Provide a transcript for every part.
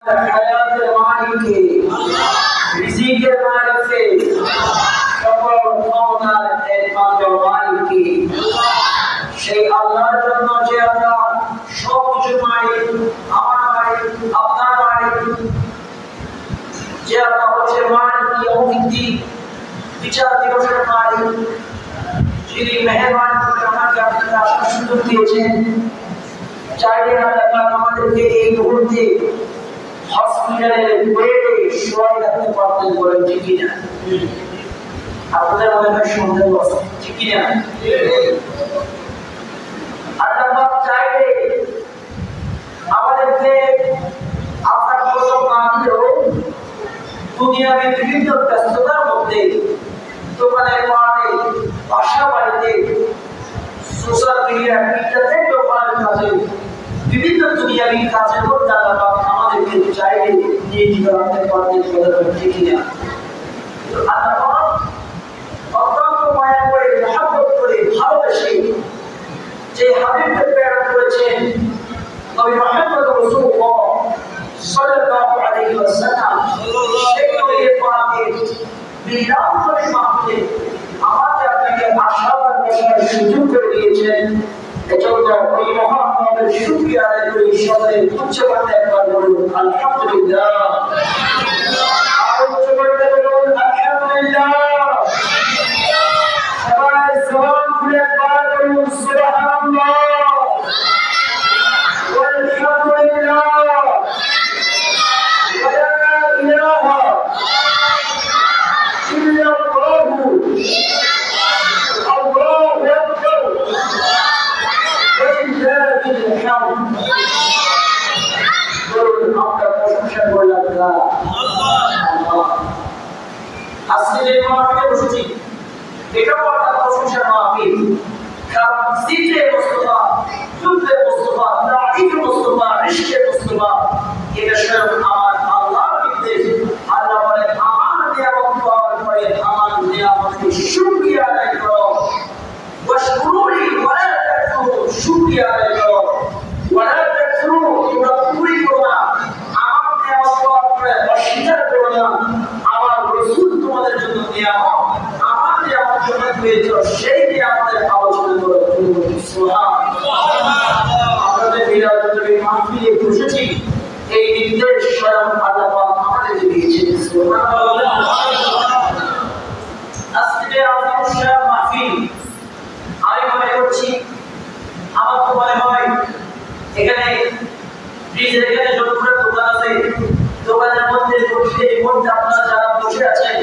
হায়াতের মালিককে, রিজিকের মালিককে, সকল ক্ষমতার একমাত্র মালিককে, সেই আল্লাহর জন্য যে আল্লাহ সবকিছু মালিক, আমার মালিক, আপনার মালিক, যে আল্লাহ হচ্ছে মালিক ইয়াউমিদ্দিন, বিচার দিবসের মালিক, যিনি মেহেরবান করে আমাকে আপনাকে আসার সুযোগ দিয়েছেন। চাইলে আল্লাহ আমাদেরকে এই মুহূর্তে হসপিটালের বেডে শোয়াই রাখতে পারতেন, বলেন ঠিক কিনা? আপনাদের মনে হয় সন্দেহ আছে, ঠিক কিনা? আল্লাহ চাইলে আমাদেরকে আপনার প্রথম মানলেও দুনিয়ার বিভিন্ন ব্যস্ততার মধ্যে, দোকানের মাঠে, বাসা বাড়িতে, সোশ্যাল মিডিয়া, ইন্টারনেট ব্যবহারের কাজে, বিভিন্ন দুনিয়াবী কাজের মধ্যে আল্লাহ আমাদেরকে চাইলে নিয়ে দিতে পারতেন, ঠিক কিনা? আল্লাহ অত্যন্ত মায়া করে, মহব্বত করে, ভালোবেসে যে হাবিবকে প্রেরণ করেছেন, নবী মুহাম্মদ রাসূলুল্লাহ সাল্লাল্লাহু আলাইহি ওয়াসাল্লাম, সেই নবীর পাকের বিরাট করে মাহফিলে আমাকে আপনাকে আশাবাদ করার সুযোগ করে দিয়েছেন। এজন্য ওই মহান রবের শুকরিয়া আদায় করে সকলে উচ্চ করতে একবার বলুন আলহামদুলিল্লাহ। আর উচ্চ করতে বলুন আলহামদুলিল্লাহ। সবাই জবান খুলে একবার বলুন সুবহানাল্লাহ ওয়ালহামদুলিল্লাহ ওয়া লা ইলাহা ইল্লাল্লাহু আল্লাহু আকবার ওয়ালিল্লাহিল হামদ। বলুন আমরা প্রশংসা করি আল্লাহ। আজকে যে মাহফিলে বসেছি এটাও আল্লাহর প্রশংসার মাহফিল, কারণ জিকরে মুস্তাফা, যুদ্ধে মুস্তাফা, তারিফে মুস্তাফা, ইশকে মুস্তাফা, এটা স্বয়ং আমার আল্লাহর নির্দেশ। আল্লাহ বলেন আমার নিয়ামত পাওয়ার পরে আমার নিয়ামতের শুকরিয়া আদায় করো, ওয়াশকুরুনি ওয়ালা তাকফুরু, শুকরিয়া আদায় করো, ওয়ালা তাকফুরু, তোমরা কুফরি করো না, আমার নিয়ামত পাওয়ার পরে অস্বীকার করো না। আমার রাসূল তোমাদের জন্য নিয়ামত, আমার নিয়ামত তোমরা পেয়েছো, সেই নিয়ামতের আলোচনা করো। সুবহানাল্লাহ। আমরা যে মিলাদুন মাহফিলে বসেছি এই নির্দেশ স্বয়ং আল্লাহ পাক আমাদেরকে দিয়েছেন। সুবহানাল্লাহ। আজকে যে আজকের মাহফিল আমি মনে করছি, আমার তো মনে হয় এখানে ব্রিজের এখানে যতগুলো দোকান আছে, দোকানের মধ্যে বসে মধ্যে আপনারা যারা বসে আছেন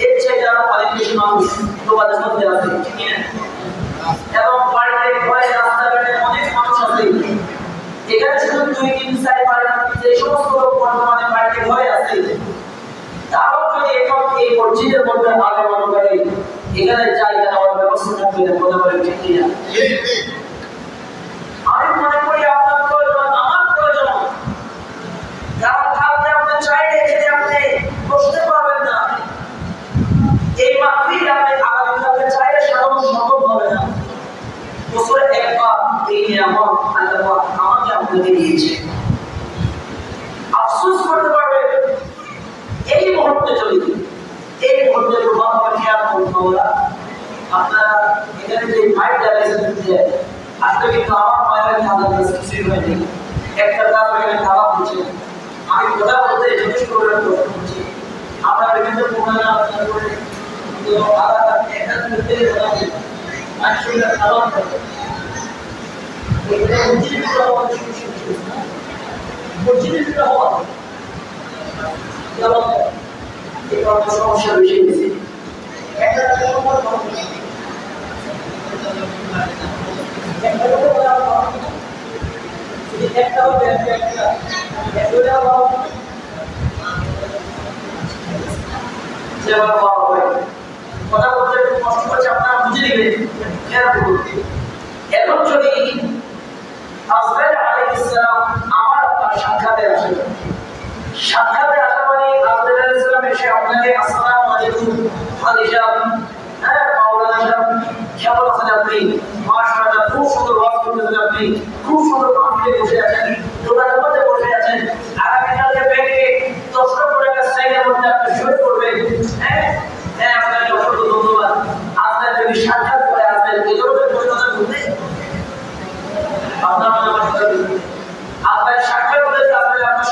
এর চেয়ে আরো অনেক বেশি মানুষ দোকানের মধ্যে আছে, ঠিক না? এবং বাড়িতে ঘরে রাস্তাঘাটে অনেক মানুষ আছে। এখানে শুধু 2-3-4 বাড়ি যে সমস্ত লোক বর্তমানে বাড়িতে ঘরে আছে, তারাও যদি এখন এই মসজিদের মধ্যে আগমন করে এখানে জায়গা নেওয়ার ব্যবস্থা থাকবে না, কথা বলে ঠিক কিনা? আমি মনে করি আপনার প্রয়োজন, আমার প্রয়োজন। কারণ কালকে আপনি চাইলে এখানে আপনি বসতে পারবেন না, এই মাহফিল আপনি আগামীকালকে চাইলে সাধারণ সম্ভব হবে না। বছরে একবার এই নিয়ামত আল্লাহ আমাকে আপনাকে দিয়েছে। আফসোস করতে পারবে এই মুহূর্তে চলে, এই মুহূর্তে প্রভাব হবে খেয়াল করতে হবে। আপনারা এখানে যে ফাইট ডায়ালিসিস আজকে কিন্তু আমার মায়ের খাবার কিছুই হয়নি, একটা কাজ এখানে খাওয়া হচ্ছে। আমি কথা বলতে যথেষ্ট করে প্রশ্ন করছি, আমরা বিভিন্ন প্রোগ্রামে আলোচনা করে আলাদা একটা করতে বলা আসলে খাবার খাবে এটা মসজিদটা হওয়া মসজিদটা হওয়া এটা সমস্যা বেশি হয়েছে। একটা কথা বলতে কষ্ট করছে, আপনারা বুঝে নেবেন। এখন যদি আজরাইল আলাইহিস সালাম আমার আপনার সাক্ষাতে আসে, সাক্ষাতে আসা মানে আজরাইল আলাইহিস সালাম এসে আপনাকে আসসালামু আলাইকুম হাজি সাহেব, হ্যাঁ মাওলানা সাহেব, কেমন আছেন আপনি? মাশাআল্লাহ খুব সুন্দর ওয়াজ করতেছেন আপনি, খুব সুন্দর মাহফিলে বসে আছেন, দোকানের মধ্যে বসে আছেন, আগামীকালকে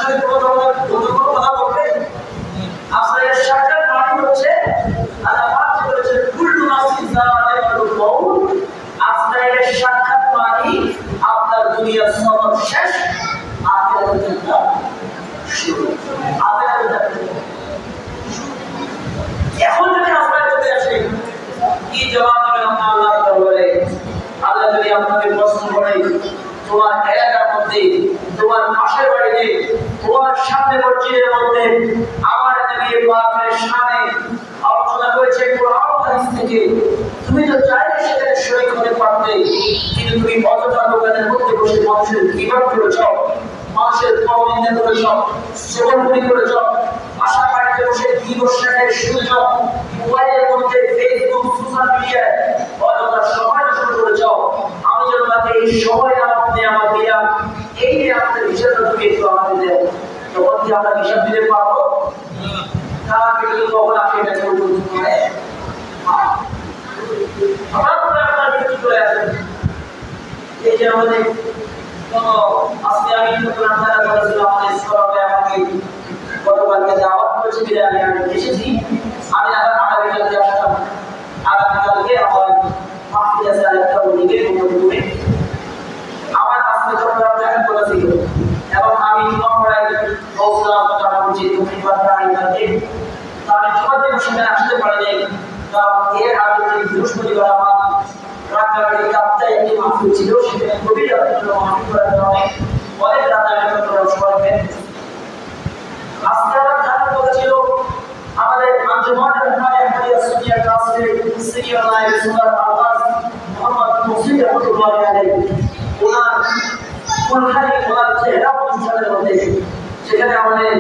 সাথে কোনো ধরনের কথা বলবে আপনার এর সাক্ষাৎ মানে হচ্ছে আল্লাহ পাক বলেছেন কুল্লু নাফসিন যায়িকাতুল মাউত আপনার এর সাক্ষাৎ মানে আপনার দুনিয়ার সফর শেষ আখিরাতের যাত্রা শুরু আখিরাতের যাত্রা এখন যদি আপনার চলে আসে কি জবাব দেবেন আপনি আল্লাহর দরবারে আল্লাহ যদি আপনাকে প্রশ্ন করে তোমার এলাকার মধ্যে তোমার পাশের বাড়িতে তোমার সামনে মসজিদের মধ্যে আমার নবী পাকের সামনে আলোচনা করেছে কোরআন হাদিস থেকে তুমি তো চাইলে সেখানে শরীক হতে পারতে কিন্তু তুমি অযথা দোকানের মধ্যে বসে মানুষের গীবত করেছ মানুষের পরনিন্দা করেছ শ্রবণগুলি করেছ আশা বাড়িতে বসে দিবসের শুনেছ মোবাইলের মধ্যে ফেসবুক সোশ্যাল মিডিয়ায় অযথা সময় নষ্ট করেছ আমি যেন তাকে এই সময় আমাদের আমার দিলাম এই যে আমাদের হিসাবটা তুমি একটু আমাদের দেয় তখন কি আমরা হিসাব দিতে পারবো তারা কিন্তু কখন আসে এটা কেউ বলতে পারে আপনার কি করে আসেন এই যে আমাদের আজকে আমি আপনারা বলেছিলাম আমাদের সবাই আমাকে গতকালকে দাওয়াত করেছে বিদায় আমি এসেছি আমি আবার আগামীকালকে আসলাম আগামীকালকে আমার মাহফিল আছে আরেকটা ওদিকে বন্ধুগুলো আমার আজকে চট্টগ্রাম দেখা করেছিল এবং আমি নম্বরাই বললাম তারা বলছি তুমি বার্তা আইনাকে আমি তোমাদের সেখানে আসতে পারিনি কারণ এর আগে বৃহস্পতিবার আমার রাজবাড়ির কাপ্তায় একটি মাহফিল ছিল সেখানে গভীর রাত্রে মাহফিল করার কারণে অনেক রাতারাতি চট্টগ্রাম শহরে আজকে আমার জানার কথা ছিল আমাদের আঞ্জুমান রহমানিয়া হাদিয়া সুনিয়া কাসের সিনিয়র নায়েব সুলার আব্বাস মোহাম্মদ মুফতি রহমাতুল্লাহি আলাইহি ওনার কোনখানে ওনার চেহারা অনুষ্ঠানের মধ্যে সেখানে আমাদের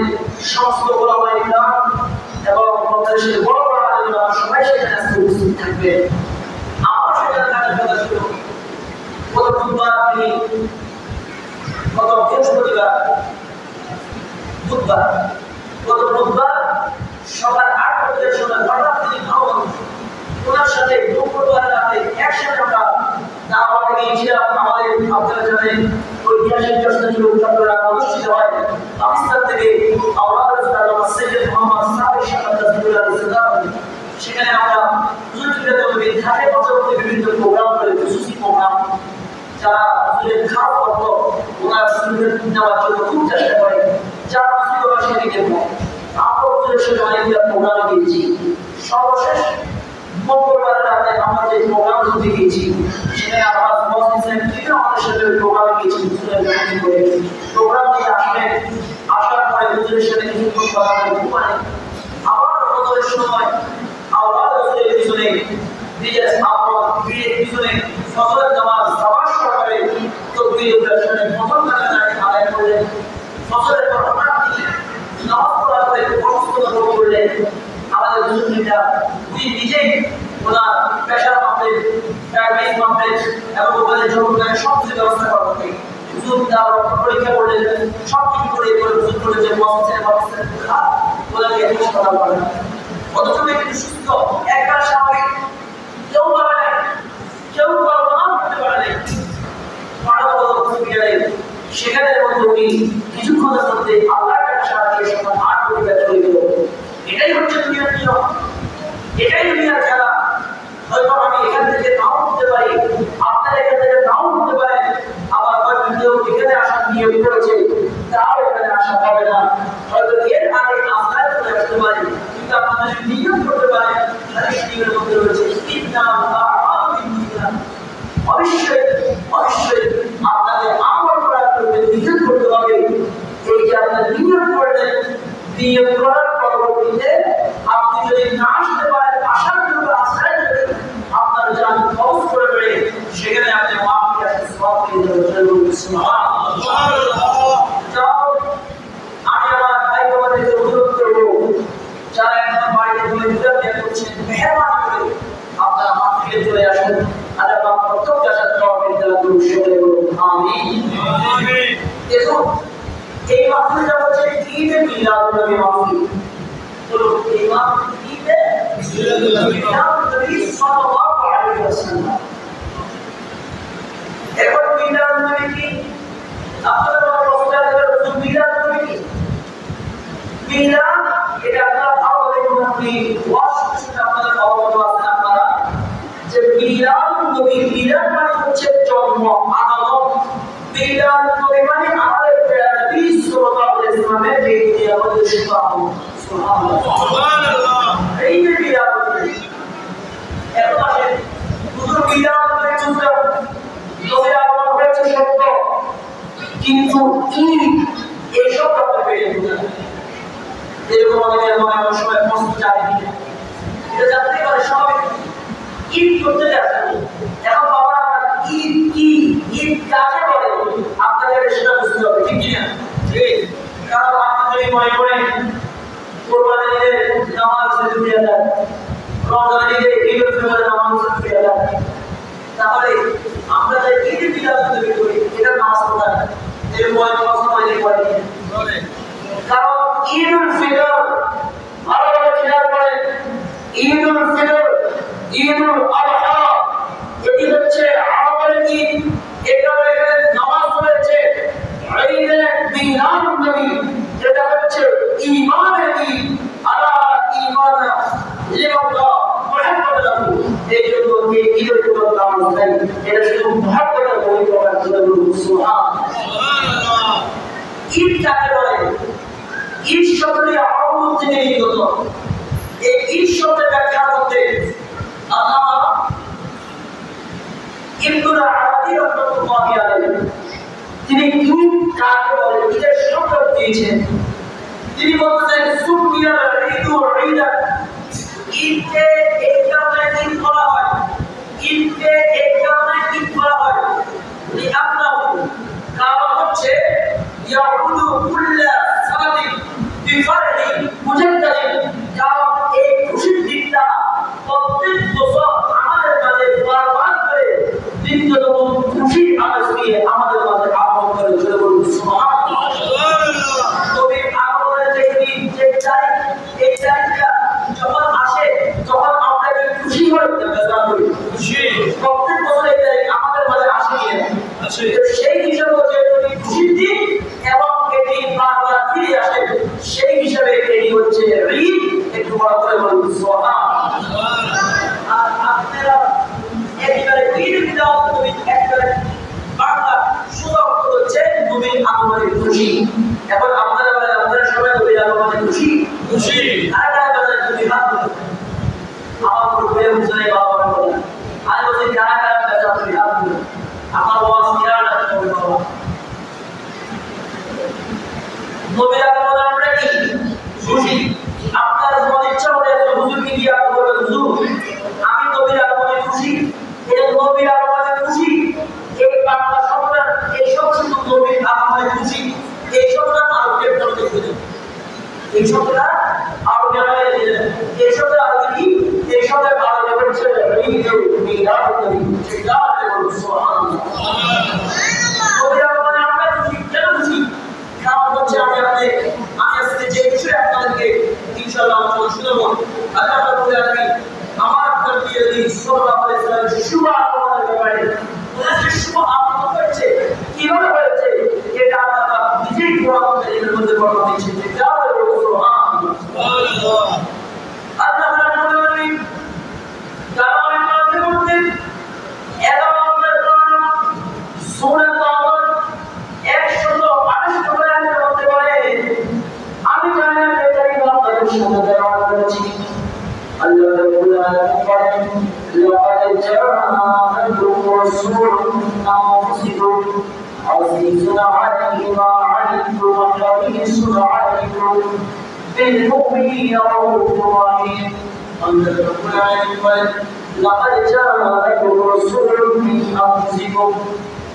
সমস্ত ওলামায়ে ইকরাম এবং বাংলাদেশের বড় বড় আলেমরা সবাই সেখানে উপস্থিত থাকবে আমার সেখানে থাকার কথা ছিল গত বুধবার গত বৃহস্পতিবার গত বুধবার সকাল 8টার সময় হঠাৎ তিনি ভাবুন ওনার সাথে দুপুরবেলা রাতে একসাথে আমরা দাওয়াতে গিয়েছিলাম আমাদের আপনারা জানেন ঐতিহাসিক জশ্ন চট্টগ্রামে অনুষ্ঠিত হয় পাকিস্তান থেকে আওলাদ রাসূলুল্লাহ সৈয়দ মুহাম্মদ সাবির সাহেব রাদিয়াল্লাহু আনহু সেখানে আমরা হুজুরদের তরফে ধারে বছরে বিভিন্ন প্রোগ্রাম করে খুশি প্রোগ্রাম যারা হুজুরের খাস করত ওনারা হুজুরের নেওয়ার জন্য খুব চেষ্টা করে যারা মুসলিম দিকে আমরা হুজুরের সাথে অনেকগুলো প্রোগ্রামে গিয়েছি সর্বশেষ মঙ্গলবার রাতে আমরা যে প্রোগ্রাম করতে গিয়েছি সেখানে আমরা মসজিদের বিভিন্ন আমাদের সাথে প্রোগ্রামে গিয়েছি হুজুরের জন্য করে প্রোগ্রাম থেকে আসলেন আসার পরে হুজুরের সাথে কিছু কথা বলতে পারে আবার ফজরের সময় আওলাদ রাসূলের পিছনে নিজের আপন বীরের পিছনে ফজরের নামাজ সবার সহকারে তকবীর উচ্চারণে প্রথম কাজে আদায় করলেন ফজরের ঘটনা নামাজ পড়ার পরে সমস্ত ধর্ম করলেন আমাদের হুজুররা উনি নিজেই ওনার পেশার মাপের ডায়াবেটিস মাপের এবং ওখানে যোগদানের সব কিছু ব্যবস্থা করা থাকে হুজুর তার পরীক্ষা করলেন সব কিছু করে হুজুর করে যে মসজিদের ব্যবস্থা খাত ওনাকে হাসপাতাল করেন অথচ একটু সুস্থ একবার স্বাভাবিক কেউ পারে না কেউ কল্পনা করতে পারে না সেখানে মধ্যে উনি কিছুক্ষণের মধ্যে আল্লাহর কাছে সাহায্যের সময় 8 কোটি টাকা চলে গেল এটাই হচ্ছে দুনিয়ার নিয়ম এটাই দুনিয়ার খেলা হয়তো আমি এখান থেকে নাও উঠতে পারি আপনারা এখান থেকে নাও উঠতে পারেন আবার হয়তো কেউ এখানে আসার নিয়োগ করেছে তাও এখানে আসা হবে না হয়তো এর আগে আপনারা চলে আসতে পারেন কিন্তু আপনারা যদি নিয়োগ করতে পারেন তাহলে নিয়োগের মধ্যে রয়েছে অবশ্যই অবশ্যই আপনাদের আমল করার জন্য নিয়োগ করতে হবে এই যে আপনার নিয়োগ করলেন নিয়োগ করার পরবর্তীতে আপনি যদি না আসতে পারেন আসার জন্য আশ্রয় যদি আপনার যান খরচ করে বেড়ে সেখানে আপনি মাফি আসতে সব পেয়ে যাবেন আমি আমার ভাই বোনদেরকে অনুরোধ করবো যারা এখন বাড়িতে বিদ্যালয় করছেন মেহরবানি করে আপনারা মাফিকে চলে আসুন আল্লাহ পাক প্রত্যেক জায়গায় তওফিক দান করুন সকলে বলুন আমিন আমিন দেখুন এই মাহফিলটা হচ্ছে ঈদে মিলাদুন নবী মাহফিল বলুন এই মাহফিল ঈদে মিলাদুন নবী সাল্লাল্লাহু আলাইহি ওয়াসাল্লাম এখন মিলাদুন নবী কি আপনারা বলা বলতে মিলাদুন নবী কি এই নিয়ামতের সুবহান সুবহানাল্লাহ এই যে নিয়ামত এত আসে শুধু নিয়ামতের জন্য তবে আমার হয়েছে সত্য কিন্তু কি এসব আপনি পেয়ে যাবেন এরকম অনেকের মনে অনেক সময় প্রশ্ন জানি না এটা জানতে পারে সবাই ঈদ করতে যাচ্ছেন এখন বাবা ঈদ কি ঈদ কাকে বলে আপনাদের সেটা বুঝতে হবে ঠিক কিনা ঠিক কারণ আপনি যদি মনে করেন কোরবানির ঈদে নামাজ পড়তে যায় রমজানের ঈদে ঈদের ফিতরে নামাজ পড়তে যায় তাহলে আমরা যে ঈদের বিধান তৈরি করি এটা নামাজ পড়া এর মনে প্রশ্ন হয়ে পড়ে কারণ ঈদুল ফিতর ভালোভাবে খেয়াল করেন ঈদুল ফিতর ঈদুল আযহা এটি হচ্ছে আমাদের ঈদ এখানে নামাজ রয়েছে ঈদে মিলাদুন নবী এটা হচ্ছে ঈমানের ঈদ আলা ঈমানা লিল্লাহ মুহাম্মাদুর এই জন্য এই ঈদের কোনো নাম নেই এটা শুধু মুহাম্মাদের বই করার জন্য সুবহানাল্লাহ ঈদ কাকে বলে ঈদ শব্দটি আরব থেকে নির্গত এই ঈদ শব্দের ব্যাখ্যা করতে আল্লামা ইবনুল আরাবী রাহমাতুল্লাহি আলাইহি তিনি ঈদ কাকে বলে ঈদের শব্দ দিয়েছেন তিনি বলতেছেন সুমিয়া ঈদু ঈদা ঈদকে এই কারণে ঈদ বলা হয় ঈদকে এই কারণে ঈদ বলা হয় লিআন্নাহু কারণ হচ্ছে ইয়াউদু কুল্লা সালাতিন বিফরহি মুজাদ্দাদিন কারণ এই খুশির দিনটা প্রত্যেক বছর আমাদের মাঝে বারবার করে দ্বিতীয়তম খুশির আওয়াজ দিয়ে আমাদের মাঝে আগমন করে চলে বলুন সুবহানাল্লাহ তবে আমাদের যে দিন যে তারিখ এই তারিখটা যখন আসে তখন আমরা কি খুশি হই না করি খুশি প্রত্যেক বছর এই তারিখ আমাদের মাঝে আসে কি আসে সেই হিসাবে যে খুশির দিন এবং এটি বারবার ফিরে আসে সেই হিসাবে এটি হচ্ছে ঈদ একটু বড় করে বলুন সুবহানাল্লাহ আর আপনারা একবারে ঈদ বিদায় তুমি একবারে বাংলা সুন্দর হচ্ছে তুমি আমাদের খুশি এখন আপনারা বলেন আপনারা সবাই তুমি আমাদের খুশি খুশি আর বলেন তুমি হাত আমার পূর্বে মুসলে বাবা বলেন আর বলছি কারা কারা কাছে তুমি হাত আমার ওয়াজ কিরানা তুমি বাবা নবীর আগমনে আমরা কি খুশি আপনার মনে ইচ্ছা হলে হুজুরকে দিয়ে আপনি বলবেন হুজুর আমি নবীর আগমনে খুশি এই নবীর আগমনে খুশি এই বাংলা শব্দটা এই সব শুধু নবীর আগমনে খুশি এই শব্দটা আরবিতে করতে হবে এই শব্দটা আরবিতে দিলেন এই শব্দ আরবি কি এই শব্দের আরবি হচ্ছে ঈদুল মিলাদ নবী সেটা বলুন সুবহানাল্লাহ নবীর আগমনে আমরা খুশি কেন খুশি কারণ হচ্ছে আমি আজকে যে বিষয়ে আপনাদেরকে ইনশাআল্লাহ আলোচনা শুনবো আল্লাহ রাব্বুল আলামিন আমার নবী সাল্লাল্লাহু আলাইহি ওয়াসাল্লাম শুভ আগমনের ব্যাপারে ওনার শুভ আগমন হয়েছে কিভাবে হয়েছে এটা আল্লাহ নিজেই কোরআনের মধ্যে বর্ণনা দিয়েছেন যে যা বলে সুবহানাল্লাহ আল্লাহ রাব্বুল আলামিন কালামের মধ্যে 11 নম্বর সূরা তাওবার 128 নম্বর আয়াতের মধ্যে বলে আমি জানি না এটাই আপনাদের সামনে দেওয়া হয়েছে আল্লাহ রাব্বুল আলামিন বলেন লাকাদ জাআকুম রাসূলুম মিন আনফুসিকুম আযীজুন আলাইহি মা আনিতুম হারিসুন আলাইকুম বিল মুমিনিনা রাউফুর রাহিম আল্লাহ রাব্বুল আলামিন বলেন লাকাদ জাআকুম রাসূলুম মিন আনফুসিকুম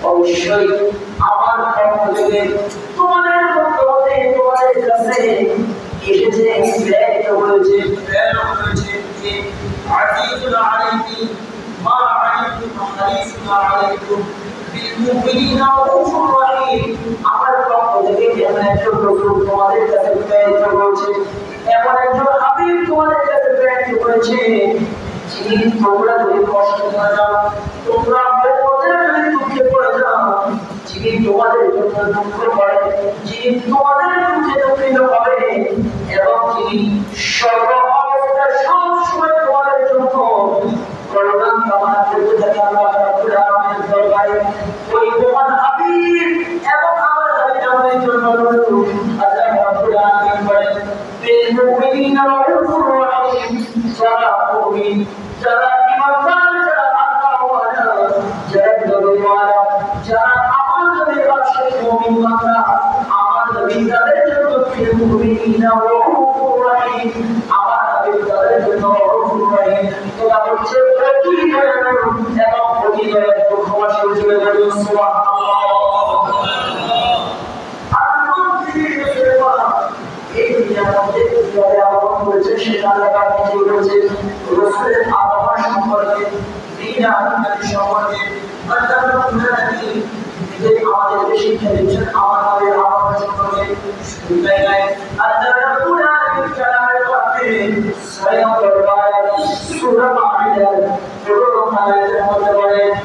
অবশ্যই আমার পক্ষ থেকে তোমাদের পক্ষ হতে তোমাদের কাছে এসেছে প্রেরিত হয়েছে যে আজিজুল আলাইহি মা আনিতুম হারিসুন আলাইকুম বিল মুমিনিনা রাউফুর রাহিম আমার পক্ষ থেকে যেমন একজন রাসূল তোমাদের কাছে প্রেরিত হয়েছে এমন একজন হাবিব তোমাদের কাছে প্রেরিত হয়েছে যিনি তোমরা যদি কষ্ট না যাও তোমরা যদি দুঃখে পড়ে যাও যিনি তোমাদের জন্য দুঃখ করে যিনি তোমাদের দুঃখে দুঃখিত হবে এবং যিনি সর্ব অবস্থায় সব সময় তোমাদের জন্য করুণা কামনা করতে থাকে আল্লাহ রাব্বুল আলামিনের দরবারে ওই মহান হাবিব এবং আমার হাবিব আমাদের জন্য আল্লাহ রাব্বুল আমিন বলেন বিল মুমিনিনা রাউফুর রহিম যারা মুমিন যারা ঈমানদার যারা আল্লাহ ওয়ালা যারা নবী ওয়ালা যারা আমার নবীর আশিক মুমিন বান্দা আমার নবী তাদের জন্য বিল মুমিনিনা রাউফুর রহিম আমার নবী তাদের জন্য রাউফুর রহিম তোরা হচ্ছে প্রতি দয়ালু এবং প্রতি দয়ালু ক্ষমাশীল জুড়ে বলুন সুবহানাল্লাহ। সেটা রয়েছে রসুলের আবহাওয়া সম্পর্কে সম্পর্কে আমাদেরকে শিক্ষা দিচ্ছেন আমাদের আবহাওয়া সম্পর্কে স্বয়ং সূরা মাইদার ১৫ আয়াতের মধ্যে বলেন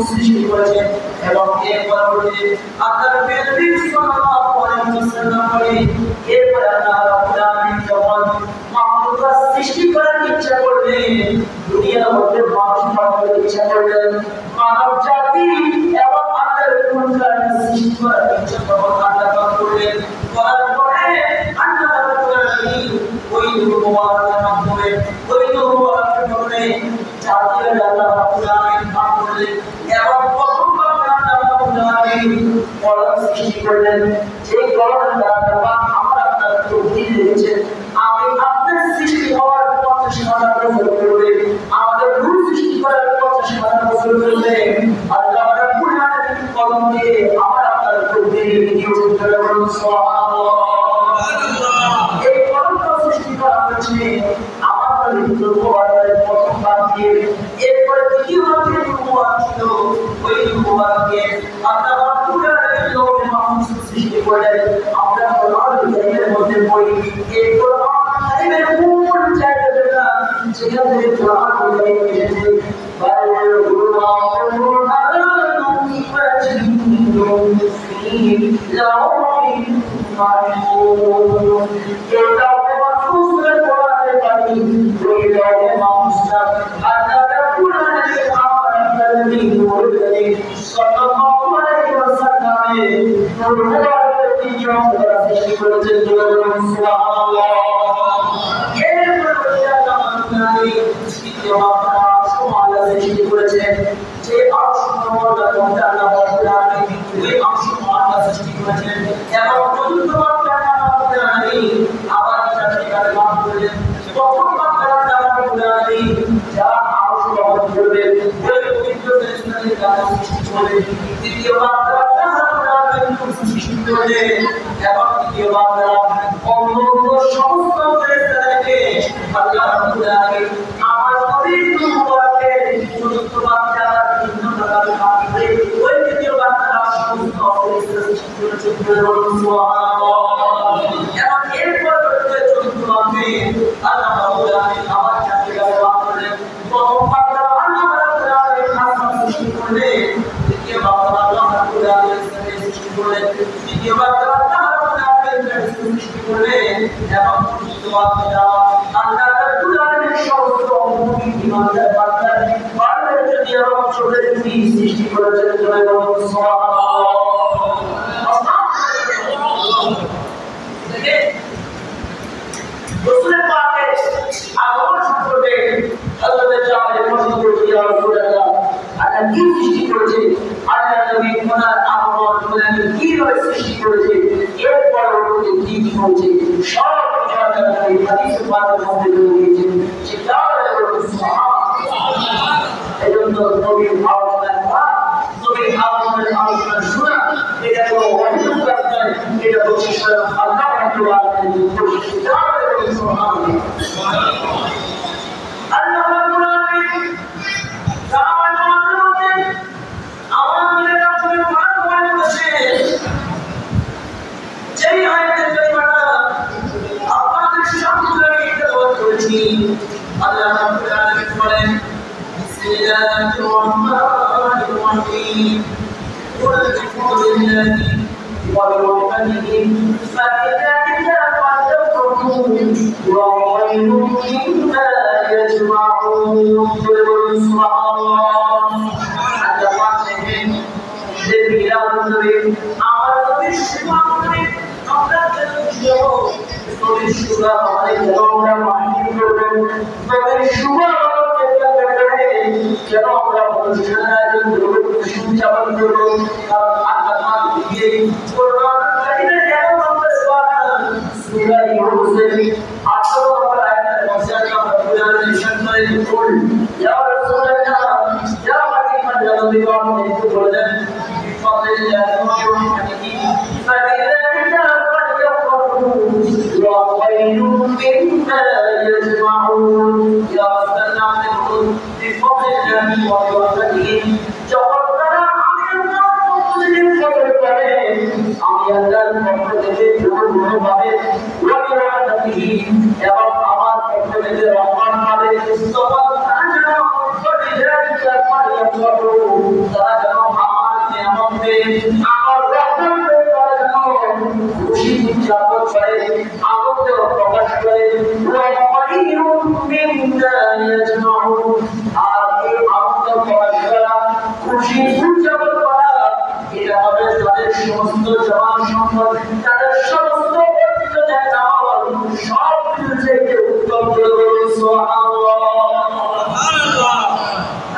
সৃষ্টি করেছেন এবং এর পরবর্তীতে আল্লাহর নবী সাল্লাল্লাহু আলাইহি ওয়াসাল্লাম বলেন এরপর আল্লাহ রাব্বুল আলামিন যখন মাখলুকাত সৃষ্টি করার ইচ্ছা করলেন দুনিয়ার মধ্যে মানুষ পাঠানোর ইচ্ছা করলেন মানব জাতি এবং আল্লাহর কুদরত সৃষ্টি করার ইচ্ছা যখন আল্লাহ করলেন করার পরে আল্লাহ রাব্বুল আলামিন ওই নূর মুবারকের মাধ্যমে ওই নূর মুবারকের মাধ্যমে জাতির আল্লাহ রাব্বুল আলামিন পাক করলেন এবং প্রথমবার আল্লাহ রাব্বুল আলামিন কলম সৃষ্টি করলেন যে কলম দ্বারা আমরা আপনার তৌহিদ দিয়েছেন আমি আপনার সৃষ্টি হওয়ার 50,000 বছর পূর্বে আমাদের রূহ সৃষ্টি করার 50,000 বছর পূর্বে আল্লাহ রাব্বুল আলামিন কলম দিয়ে আমরা আপনার তৌহিদ নিয়োগ করে বলুন সুবহানাল্লাহ। এই কলম সৃষ্টি করা হয়েছে আমাদের নবুয়তের প্রথম বাদ দিয়ে এরপরে দ্বিতীয় যে নবুয়ত ছিল ওই নবুয়তকে আল্লাহ রাব্বুল আলামিন লৌহে মাহফুজ সৃষ্টি করলেন আমরা কোরআনের মধ্যে পড়ি এই কোরআন কারীমের মূল জায়গাটা যেখান থেকে কোরআন বলে এসেছে বাইরে কোরআন আমার রহমতের দ্বারা খুশি উদযাপন করে আনন্দ প্রকাশ করে আর এই আনন্দ প্রকাশ করা খুশি উদযাপন করা এটা হবে তাদের সমস্ত জমান সম্পদ তাদের সমস্ত অর্জিত জামাল সব কিছু থেকে উত্তম করে বলুন সুবহানাল্লাহ সুবহানাল্লাহ।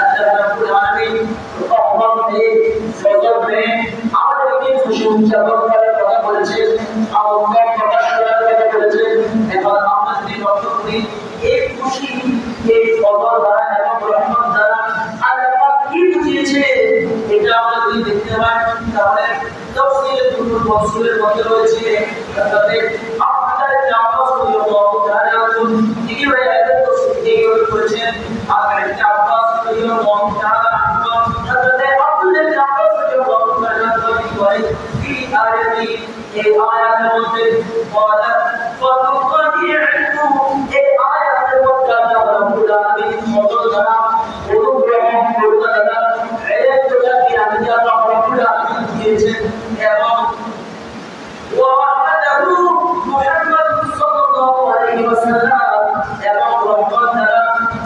আল্লাহ রাব্বুল আলামিন রহমত দিয়ে ফজল দিয়ে আমাদেরকে খুশি উদযাপন করার কথা বলেছেন আনন্দ প্রকাশ করার কথা বলেছেন। এখন আমরা যদি লক্ষ্য করি এই খুশি এই ফজল দ্বারা এবং রহমত দ্বারা আল্লাহ পাক কি বুঝিয়েছে এটা আমরা যদি দেখতে পাই তাহলে তাফসীরে কুতুব মাসুরের মধ্যে রয়েছে তাতে আপনাদের জামাত রাদিয়াল্লাহু তাআলা তিনি ওই আয়াতের তাফসীর করেছেন আর একটা আব্বাস রাদিয়াল্লাহু তাআলা তাতে আপনাদের জামাত রাদিয়াল্লাহু তাআলা কি করে এই আয়াতে এই আয়াতের মধ্যে বলা ফাতুকাদিউ এই আয়াতের মধ্যে আল্লাহ রাব্বুল আলামিন ফজল দ্বারা অনুগ্রহ করুণা দ্বারা এতটাকে আমি আল্লাহ রাব্বুল আলামিন দিয়েছেন এবং ওয়াহদাহু মুহাম্মদ সাল্লাল্লাহু আলাইহি ওয়াসাল্লাম এবং রহমত দ্বারা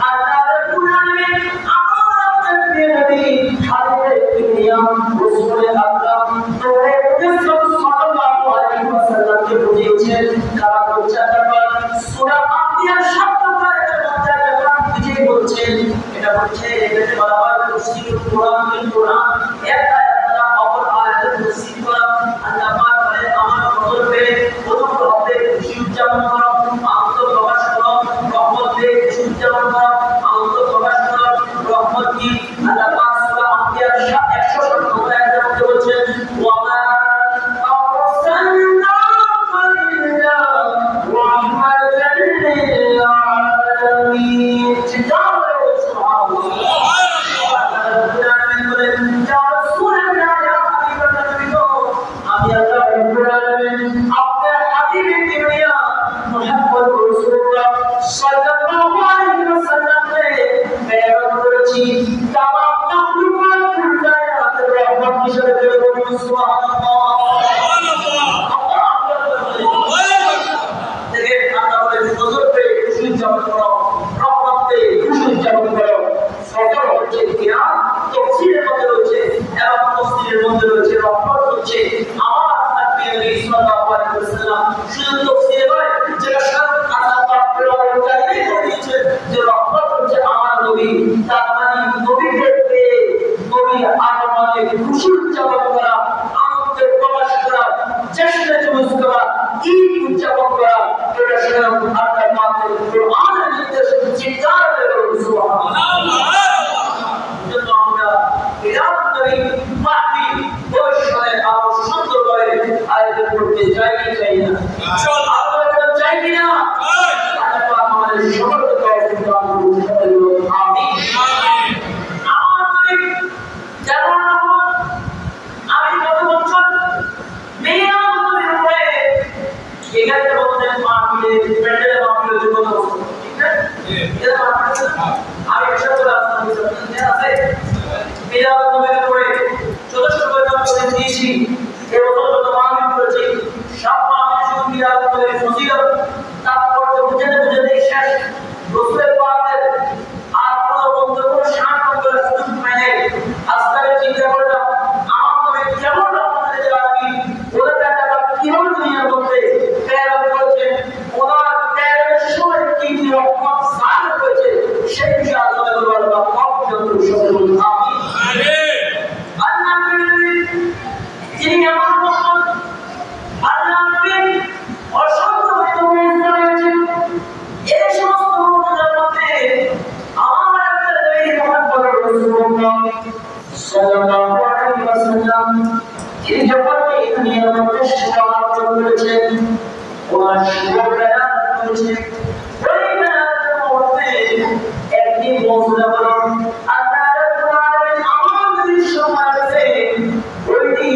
আল্লাহ রাব্বুল আলামিন আমাদের প্রিয় নবী হাবিবে কিবরিয়া রাসূলে আকরাম নূরে মুজাসসাম সাল্লাল্লাহু আলাইহি ওয়াসাল্লামকে বুঝিয়েছেন কারণ হচ্ছে তারপর সূরা আম্বিয়ার 7 আয়াতের মধ্যে আল্লাহ নিজেই বলছেন এটা হচ্ছে এটাকে বলা হয় তাফসীরুল কোরআন এক আয়াত দ্বারা অপর আয়াতের তাফসীর করা আল্লাহ পাক বলে আমার ফজল পেয়ে অনুগ্রহ হবে খুশি উদযাপন করো আনন্দ প্রকাশ করো রহমত পেয়ে খুশি উদযাপন করো আনন্দ প্রকাশ করো রহমত কি আল্লাহ পাক সূরা আম্বিয়ার 117 আয়াতের মধ্যে বলছেন ওয়ামা আরসালনাকা ইল্লা রাহমাতাল লিল আলামিন খুশি উদযাপন করা আনন্দ প্রকাশ করা চেষ্টা জুলুস করা ঈদ উদযাপন করা এটা স্বয়ং আল্লাহ পাকের কোরআনের নির্দেশ চিৎকার করে সুবহানাল্লাহ। যত আমরা বিরাট করি মাহফিল বৈশাখে আরো সুন্দর করে আয়োজন করতে চাই কি চাই না ইনশাআল্লাহ আমরা চাই কি না আল্লাহ পাক আমাদের সকলকে তৌফিক দান করুন আমিন আমিন। আমাদের যেমন আমি গত বছর মেয়াদের উপরে এখানে বলতে মাহফিলে প্যান্ডেলে মাহফিলে যুক্ত হয়েছে ঠিক আছে এটা মাহফিল আমি এসব করে আপনাদের আছে মেয়াদের উপরে যথেষ্ট পরিমাণ করে দিয়েছি এই বছর যত মাহফিল করেছি সব মাহফিল শুধু মেয়াদের ফজিলত তারপর তো বুঝাতে শেষ রসুলের পাকের আর কোনো বন্ধুর শান্ত করে সুযোগ পাই নাই আজকে চিন্তা করলাম আমার মনে কেমন আপনাদের জানি ওদের টাকা কিভাবে দুনিয়ার মধ্যে প্যারা করেছে ওনার প্যারের সময় কি কি রকম সাহায্য করেছে সেই বিষয়ে আলোচনা করবো আল্লাহ অত্যন্ত সফল আমি আল্লাহ তিনি আমার মহম্মদ আল্লাহ অসংখ্য মহিমা রয়েছে এই সমস্ত মহিমার মধ্যে আমার একটা নবী মুহাম্মদ রাসূলুল্লাহ সাল্লাল্লাহু আলাইহি ওয়াসাল্লাম তিনি যখন এই দুনিয়ার মধ্যে সেবা করেছেন ওনার সেবা করেছেন ওই বেলার মধ্যে একটি মহিলা বলেন আল্লাহ রাব্বুল আলামিন আমাদের সমাজে ওইটি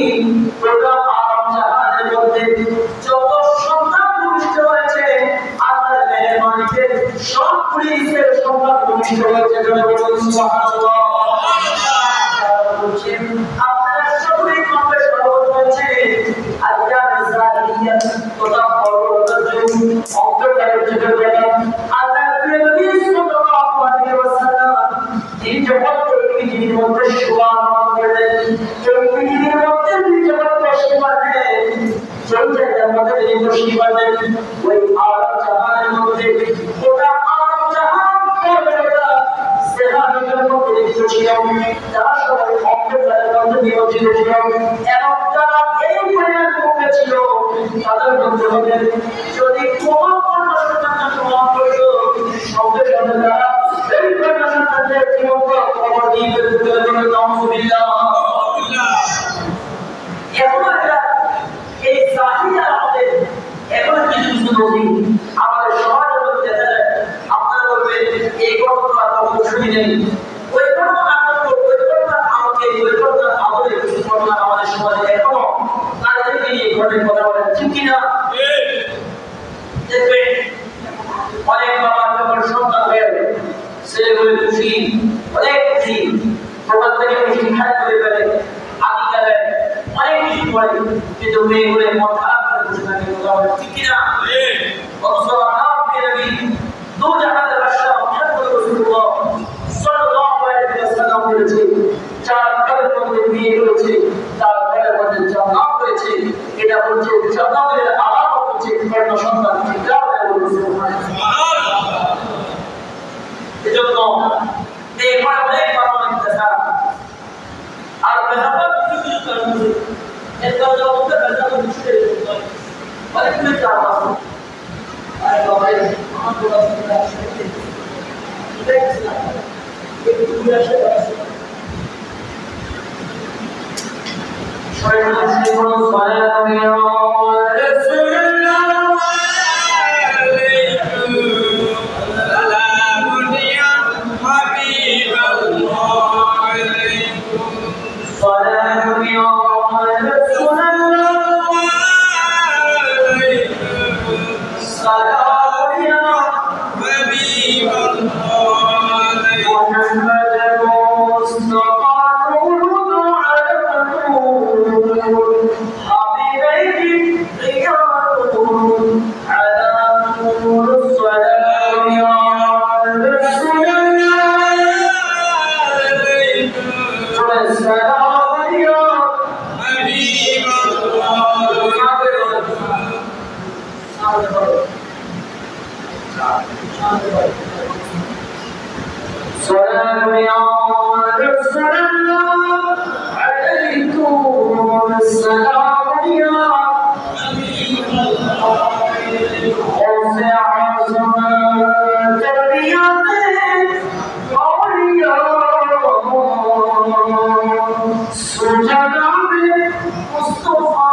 গোটা আলম জাহানের মধ্যে যত সন্তান ভূমিষ্ঠ হয়েছে আল্লাহর মেহরবানিতে সবগুলি ইসের সন্তান ভূমিষ্ঠ হয়েছে জন্য বলুন সুবহানাল্লাহ। আপনারা সকলেই কমবেশ খুশি পাবেন ওই আলাদা জাহানের মধ্যে ওটা আলাদা জাহান করবে ওটা সেহাবিদের মধ্যে লিখিত ছিল যারা সবাই অন্ধকারের মধ্যে নিয়োজিত ছিল এবং যারা এই পরিমাণ মধ্যে ছিল তাদের মধ্যে হবে যদি কোনো কর্মসংস্থান সমাপ্ত করত সঙ্গে সঙ্গে তারা এই কর্মসংস্থানের জীবনকে খবর দিয়ে ফেলতে হবে নাউজুবিল্লাহ। এখন এই চাহিদা আমাদের এখন কিছু কিছু নদী আমাদের সমাজের মধ্যে দেখা যায় আপনারা বলবেন এই ঘটনা তো শুনি নেই ওই ঘটনা আমাকে ওই ঘটনা আমাদের কিছু ঘটনা আমাদের সমাজে এখনো তাদেরকে নিয়ে ঘটে কথা বলেন ঠিক কিনা দেখবেন অনেক বাবা যখন সন্তান হয়ে ছেলেগুলো খুশি অনেক খুশি সকাল থেকে মিষ্টি খাই করে ফেলে আদি দেয় অনেক কিছু করে কিন্তু মেয়েগুলো মন খারাপ করে বসে থাকে কথা বলে ঠিক কিনা অথচ আপনি নবী দু জাহানের বাদশা মুহাম্মদ রাসূলুল্লাহ সাল্লাল্লাহু আলাইহি ওয়াসাল্লাম বলেছে চার ঘরের মধ্যে বিয়ে রয়েছে চার ঘরের মধ্যে জান্নাত রয়েছে এটা হচ্ছে জান্নাতের আলামত হচ্ছে কন্যা সন্তান ফিতরা বলে সুবহানাল্লাহ। এজন্য এই ঘরে অনেক পারমাণবিক দেখা আর মেহনত কিছু কারণ আছে এর কারণে আমাদের মেহনত কিছু করে অনেক কিছু কারণ আছে আর বাবা আমার বড় বড় আসলে দেখছি না একটু দূরে আসে সবাই মুসলিম বড় সালাম রাসূলুল্লাহ আলাইকুম সালামুন ইয়া হাবিবাল্লাহ আলাইকুম সালামুন ইয়া রাসূলুল্লাহ আলাইকুম সালামুন ইয়া হাবিবাল্লাহ মুহাম্মদ মুস্তাফা سلام يا رسول الله عليكم السلام يا حبيب الله وسع عظمة تربيتك أولياء سجد بالمصطفى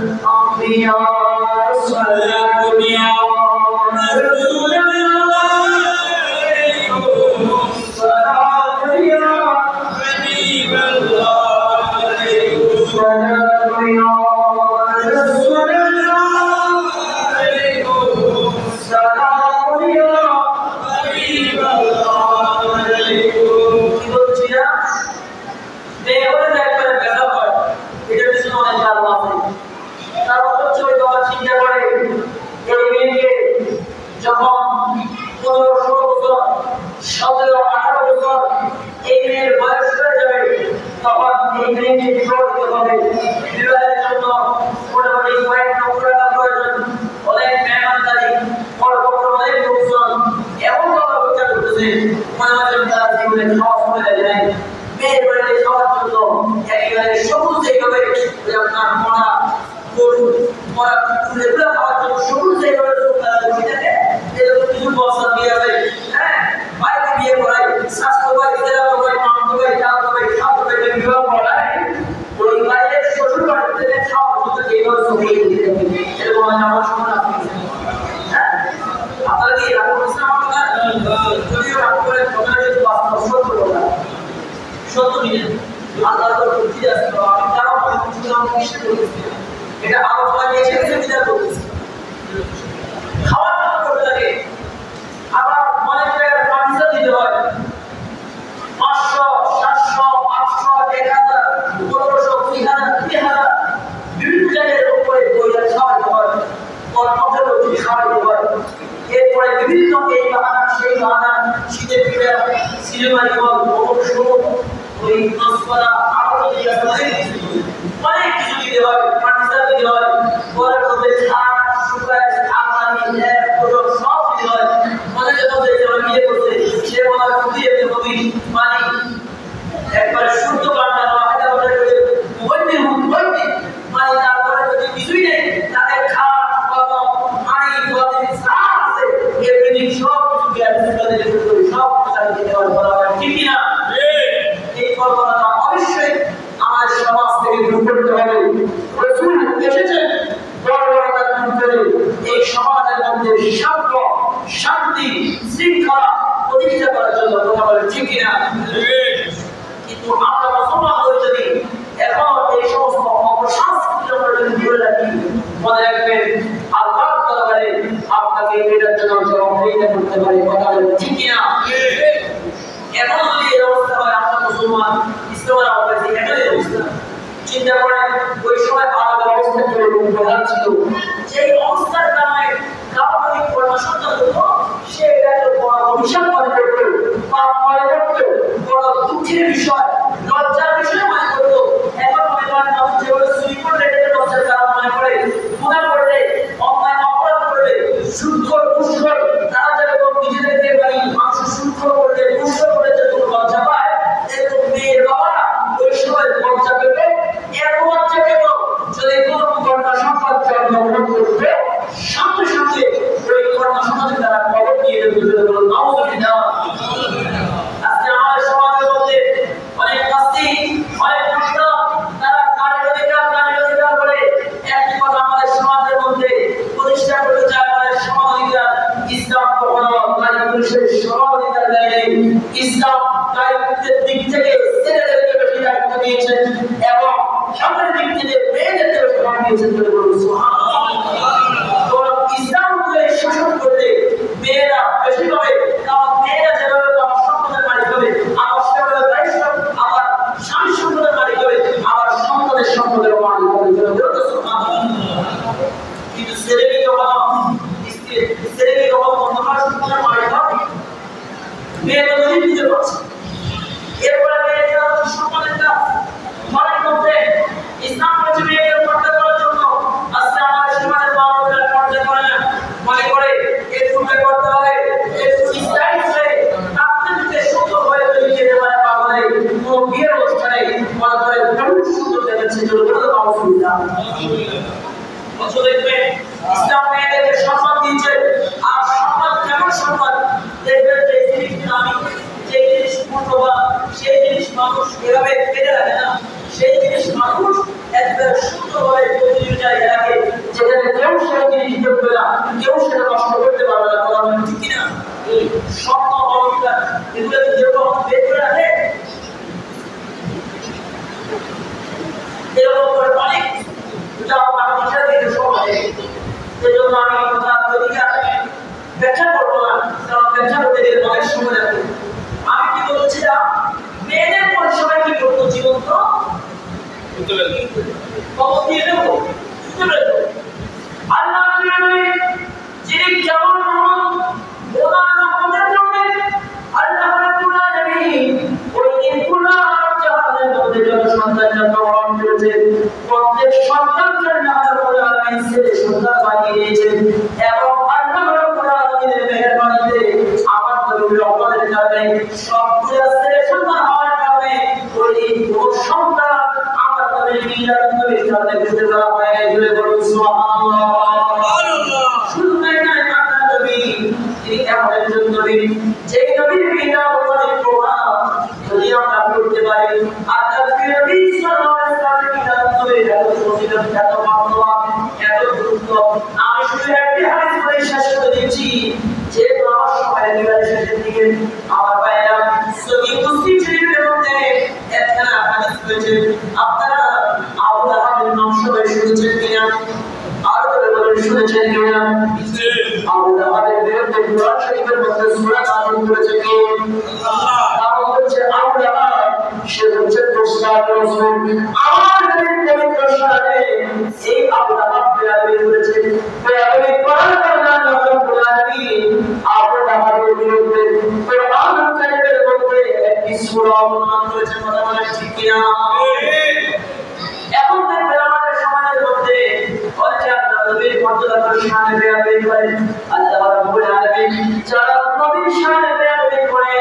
الأنبياء سلام يا رسول الله এটা আলোচনা নিয়ে এসে বিচার করতেছি খাওয়ার জন্য করতে লাগে আবার অনেক জায়গায় ফার্নিচার দিতে হয় 500 700 800 1000 1500 2000 3000 বিভিন্ন জায়গায় উপরে বইটা খাওয়াইতে হয় ওর পথের উপরে খাওয়াইতে হয় এরপরে বিভিন্ন এই বাহানা সেই বাহানা শীতের পিঠা সিনেমা জীবন ওই দশকরা আরো অনেক কিছু দিতে হয় ফার্নিচার দিতে হয় ঘরের মধ্যে ছাদ করতে হবে। রাসূল এসেছেন বড় বড় কাজ করে এই সমাজের মধ্যে শান্তি শৃঙ্খলা প্রতিষ্ঠা করার জন্য। কথা বলে ঠিক কিনা? কিন্তু আমরা মুসলমান হয়ে যদি এখন এই সমস্ত অপসংস্কৃতি আমরা যদি ধরে রাখি, মনে রাখবেন আল্লাহ দরবারে আপনাকে এটার জন্য জবাবদিহি করতে পারে। কথা বলে ঠিক কিনা? এখন যদি এই অবস্থা হয়, আমরা মুসলমান ইসলামের অবস্থা এটাই অবস্থা। চিন্তা করেন ওই সময় আলাদা অবস্থা কিরকম প্রধান ছিল, সেই অবস্থার কারণে কাউকে পড়াশোনা হতো, সে এটাকে বড় অভিশাপ মনে করত, পাপ মনে করত, বড় দুঃখের বিষয়, লজ্জার বিষয় মনে করত। এখন মনে করেন মানুষ যেভাবে চুরি করলে এটাকে লজ্জার কারণ মনে করে, গুনাহ করলে, অন্যায় অপরাধ করলে, সুদখোর ঘুষখোর তারা যেরকম নিজেদেরকে মানুষ সুদখোর করলে ঘুষখোর করলে যেরকম লজ্জা পায়, এরকম মেয়ের বাবারা ওই সময় লজ্জা পেত। এত লজ্জা পেত যদি কোনো কন্যা সন্তান জন্মগ্রহণ করতে সাথে সাথে ওই কন্যা সন্তানের দ্বারা কবর দিয়ে দেবে। নাউযুবিল্লাহ। আজকে আমাদের সমাজের মধ্যে অনেক নাস্তিক, অনেক মুশরিক তারা নারীর অধিকার বলে একটি কথা আমাদের সমাজের মধ্যে প্রতিষ্ঠা করতে চায়। আমাদের সমাজ অধিকার, ইসলাম কখনো নারী পুরুষের সমান অধিকার দেয়নি। ইসলাম নারীদের দিক থেকে ছেলেদেরকে বেশি দায়িত্ব দিয়েছেন এবং সমাজের দিক থেকে মেয়েদেরকে বেশি দায়িত্ব দিয়েছেন বলে বলুন সুবহানাল্লাহ। তো ইসলাম অনুযায়ী শাসন করতে মেয়েরা বেশি হবে, কারণ মেয়েরা যেভাবে তার সম্পদের মালিক হবে, আবার সেভাবে দায়িত্ব আবার স্বামী সম্পদের মালিক হবে, আবার সম্পদের মালিক হবে। কিন্তু ছেলেকে যখন অন্ধকার সম্পদের মালিক হবে, মেয়ে তো যদি দিতে পারছে, এরপরে মেয়েকে সম্পদের কাজ ঘরের মধ্যে ইসলাম বলছে মেয়েকে পর্দা করার জন্য। আজকে আমাদের সমাজের মানুষরা পর্দা করে না, মনে করে একটু করতে হবে, একটু স্টাইল হয়ে আপনাদেরকে সুন্দর হয়ে তৈরি যেতে পারে। পাগলে কোনো বিয়ের অনুষ্ঠানে মনে করে বহুত সুন্দর দেখাচ্ছে, নাউযুবিল্লাহ। অথচ দেখবেন ইসলাম মেয়েদেরকে সম্মান দিয়েছে। আর সম্মান কেমন সম্মান? দেখবেন যে জিনিস দামি, যে জিনিস মূল্যবান, সেই জিনিস মানুষ এভাবে ফেলে রাখে না, সেই জিনিস মানুষ একবারে সুন্দরভাবে প্রতিদিন জায়গায় রাখে, যেখানে কেউ সেই জিনিস দেখবে না, কেউ সেটা নষ্ট করতে পারবে না। কথা বলেন ঠিক কিনা? স্বর্ণ অলংকার এগুলো কেউ কখনো বের করে রাখে? এরকম করে অনেক সেজন্য আমি কথা ব্যাখ্যা করবো না, কারণ ব্যাখ্যা করতে গেলে অনেক সময় লাগবে। আমি কি বলছিলাম, মেয়েদের পরিষেবায় কি করতো? জীবন্ত কবর দিয়ে দেবো, আল্লাহ যিনি কেমন ওনার রহমতের জন্য আল্লাহ রাব্বুল আলামিন ওই দিন পুরা জাহানের মধ্যে যত সন্তান জন্মগ্রহণ করেছে, প্রত্যেক সন্তানকে আল্লাহ রাব্বুল আলামিন ছেলে সন্তান বানিয়ে দিয়েছেন। এবং আল্লাহ রাব্বুল আলামিনের মেহেরবানিতে আমার নবীর রহমতের কারণে সবগুলো ছেলে সন্তান হওয়ার কারণে ওই দিন পুরো সন্তান আমার নবীর মিলাদ নবীর কারণে খুঁজে দেওয়া হয়। জুড়ে বলুন সুবহানাল্লাহ। শুধু তাই নয়, আমার নবী তিনি এমন একজন নবী, যেই নবীর মিলাদ নবীর প্রভাব যদি আমরা করতে পারি, আল্লাহ নবী সাল্লাল্লাহু আলাইহি ওয়াসাল্লামের মিলাদ নবীর এত ফজিলত, এত মর্যাদা, এত গুরুত্ব। আমি শুধু একটি হাদিস বলে শেষ করে দিচ্ছি, যে আমার সময় মিলাদের শেষের দিকে আমার ভাইরা সহিহ মুসলিম শরীফের মধ্যে একটা হাদিস রয়েছে। আপনারা আবু লাহাবের নাম সবাই শুনেছেন কিনা? আর বলেন শুনেছেন কিনা? আবু লাহাবের বিরুদ্ধে কোরআন শরীফের মধ্যে সূরা নাযিল করেছে কে? আল্লাহ। নাম হচ্ছে আবু লাহাব, সে হচ্ছে দুশ্মন রাসূল। আমার নবীর পবিত্র শানে এই আবু লাহাব বেয়াদবি করেছে। বেয়াদবি করার কারণে আল্লাহ রাব্বুল আলামিন আবু লাহাবের বিরুদ্ধে কোরআন কারীমের মধ্যে একটি সূরা অবতীর্ণ করেছেন। কথা বলেন ঠিক কিনা? এখন দেখবেন আমাদের সমাজের মধ্যে অনেকে আল্লাহ নবীর মর্যাদার শানে বেয়াদবি করে। আল্লাহ রাব্বুল আলামিন যারা নবীর শানে বেয়াদবি করে,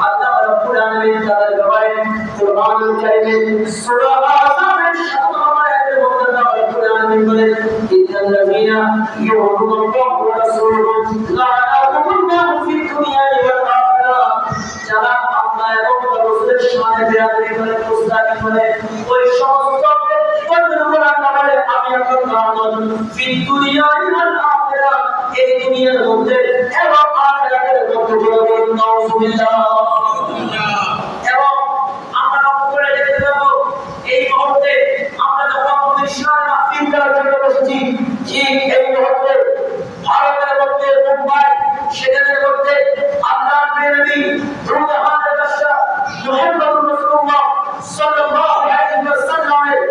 আল্লাহ রাব্বুল আলামিন তাদের ব্যাপারে কোরআন কারীমে সূরা আযমের 17 আয়াতের মধ্যে আল্লাহ রাব্বুল আলামিন বলেন, ইন্নাল্লাযীনা ইউহিব্বুনাল্লাহু ওয়া রাসূলুহু লা'নাহুমুল্লাহু ফিদ দুনিয়া ওয়াল আখিরাহ। যারা আল্লাহ এবং রাসূলের শানে বেয়াদবি করে, প্রস্তাব করে, ওই সমস্ত ব্যক্তিগণ ফি দুনিয়া ওয়াল আখিরা, এই দুনিয়ার মধ্যে এবং আখিরাতের মধ্যে বলুন নাউজুবিল্লাহ। এবং আমরা উপরে দেখতে পাবো এই মুহূর্তে আমরা যখন মিশন মাহফিল করার জন্য বসেছি, ঠিক এই মুহূর্তে ভারতের মধ্যে মুম্বাই সেখানের মধ্যে আল্লাহর নবী দুরুদের বাদশা মুহাম্মদুর রাসূলুল্লাহ সাল্লাল্লাহু আলাইহি ওয়াসাল্লামের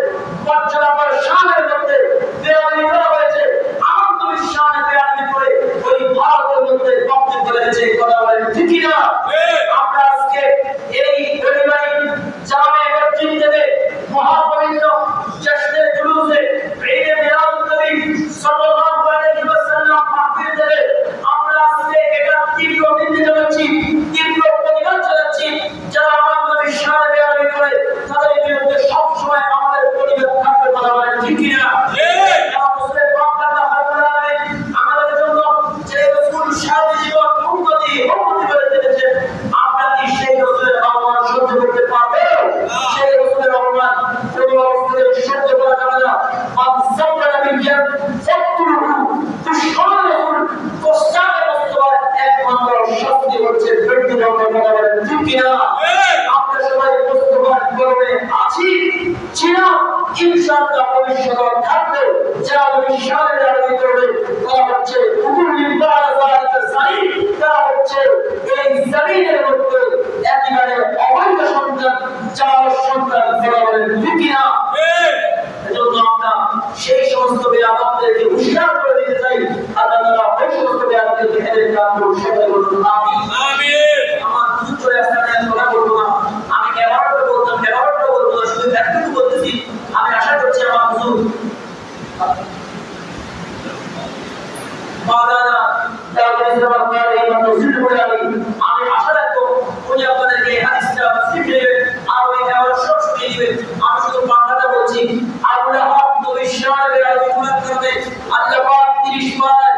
মর্যাদা ও শানের মধ্যে বেয়ানি করা হয়েছে। আনন্দ শানে বেয়ানি করে ওই ভারতের মধ্যে বক্তব্য রেখেছে। কথা বলেন ঠিক কি না? আমরা আজকে এই পরিবারে জামে মসজিদ থেকে মহাপবিত্র জশ্নে জুলুসে ঈদে মিলাদুন নবী সাল্লাল্লাহু আলাইহি ওয়াসাল্লাম মাহফিল থেকে আমরা আজকে এটা তীব্র নিন্দা জানাচ্ছি, তীব্র প্রতিবাদ জানাচ্ছি। যারা আমার নবীর শানে বেয়ানি করে তাদের বিরুদ্ধে সব সময় আমাদের প্রতিবাদ থাকবে। কথা বলেন ঠিক কি না? মুসলিম বাংলা রাব্বুল আলামিন আমাদের জন্য যে রাসূল সারা জীবন উম্মতি করে দিয়েছেন, আমরা কি সেই রাসূলের আহ্বান সহ্য করতে পারবো? সেই রাসূলের আহ্বান কোনো অবস্থায় সহ্য করা যাবে না। মান সাব্বারা বিল ফাকতুলহু, দুশমন রাসূল কোস্টারে বস্তবার একমাত্র শক্তি হচ্ছে মৃত্যু। কথা বলেন ঠিক কি না? আমরা সবাই বস্তবার গর্বে আছি, ছিলাম, ইনশাআল্লাহ ভবিষ্যতে থাকবে। যারা বিশ্বাসের আলোকে করবে তারা হচ্ছে উকুল ইবাদ যালিকা সালিম, তারা হচ্ছে এই জমিনের মধ্যে একেবারে অবৈধ সন্তান, চার সন্তান। কথা বলেন ঠিক কি না? এজন্য আমরা সেই সমস্ত বেয়াদবদেরকে হুঁশিয়ার করে দিতে চাই। আল্লাহ তাআলা ওই সমস্ত বেয়াদবদেরকে হেদায়েত দান করুন। সবাই বলুন আমিন। আমিন। আমার কিছু চলে আসছে, আমি কথা বলবো না, আমি ব্যবহারটা বলতাম, ব্যবহারটা বলবো না, শুধু একটু বলতেছি। আমি আশা করছি আমার হুজুর মাওলানা দাউদ ইসলাম আপনার এই মসজিদ করে আমি আশা রাখবো উনি আপনাদেরকে হাদিসটা শিখিয়ে দেবেন, আর ওই ব্যবহার সব শিখিয়ে দিবেন। আমি শুধু বাংলাটা বলছি। আবু লাহাব নবীর শানে আলোচনা করতে আল্লাহ পাক 30 বার